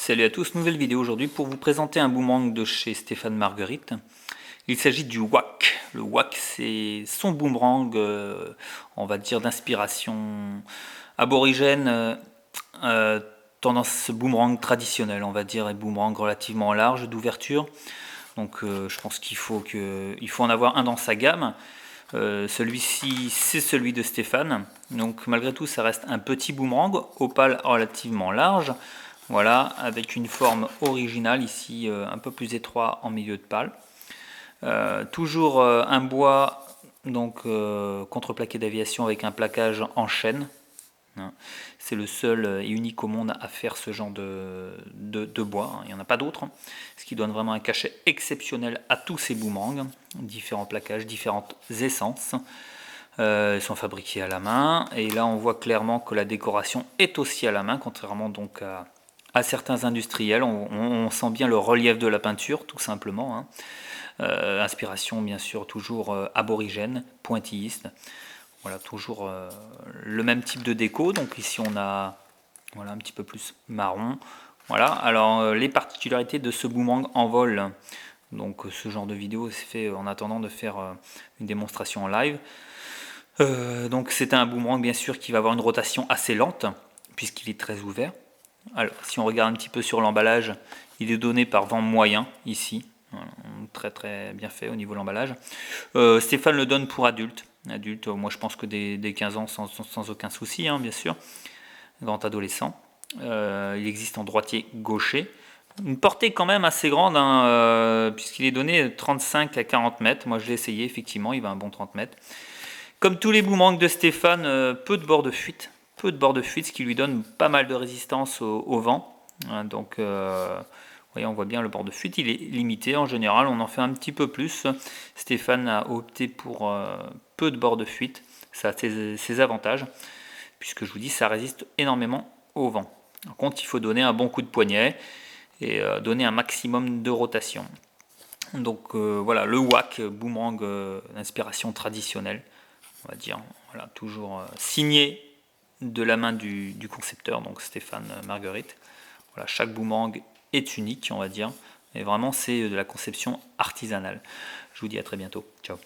Salut à tous, nouvelle vidéo aujourd'hui pour vous présenter un boomerang de chez Stéphane Marguerite. Il s'agit du WAC. Le WAC, c'est son boomerang, on va dire d'inspiration aborigène, tendance boomerang traditionnel, on va dire, et boomerang relativement large d'ouverture. Donc je pense qu'il faut en avoir un dans sa gamme. Celui-ci, c'est celui de Stéphane. Donc malgré tout, ça reste un petit boomerang, opale relativement large. Voilà, avec une forme originale ici, un peu plus étroit en milieu de pale. Toujours un bois donc contreplaqué d'aviation avec un plaquage en chêne. C'est le seul et unique au monde à faire ce genre de bois. Il n'y en a pas d'autres. Ce qui donne vraiment un cachet exceptionnel à tous ces boomerangs. Différents plaquages, différentes essences. Ils sont fabriqués à la main. Et là, on voit clairement que la décoration est aussi à la main, contrairement donc à certains industriels. On sent bien le relief de la peinture, tout simplement. Inspiration, bien sûr, toujours aborigène, pointilliste. Voilà, toujours le même type de déco. Donc ici, on a voilà, un petit peu plus marron. Voilà, alors les particularités de ce boomerang en vol. Donc ce genre de vidéo c'est fait en attendant de faire une démonstration en live. Donc c'est un boomerang bien sûr qui va avoir une rotation assez lente puisqu'il est très ouvert. Alors si on regarde un petit peu sur l'emballage, il est donné par vent moyen ici. Voilà, très très bien fait au niveau de l'emballage. Stéphane le donne pour adulte. Adulte, moi je pense que des 15 ans sans aucun souci, bien sûr. Grand adolescent. Il existe en droitier gaucher. Une portée quand même assez grande, puisqu'il est donné 35 à 40 mètres. Moi je l'ai essayé, effectivement, il va un bon 30 mètres. Comme tous les boomerangs de Stéphane, peu de bords de fuite. Peu de bords de fuite, ce qui lui donne pas mal de résistance au vent. Donc, voyez, on voit bien le bord de fuite, il est limité. En général, on en fait un petit peu plus. Stéphane a opté pour peu de bords de fuite. Ça a ses avantages, puisque je vous dis, ça résiste énormément au vent. Par contre, il faut donner un bon coup de poignet et donner un maximum de rotation. Donc voilà, le WAC, boomerang d'inspiration traditionnelle, on va dire. Voilà, toujours signé de la main du concepteur, donc Stéphane Marguerite. Voilà, chaque boomerang est unique, on va dire. Et vraiment, c'est de la conception artisanale. Je vous dis à très bientôt. Ciao.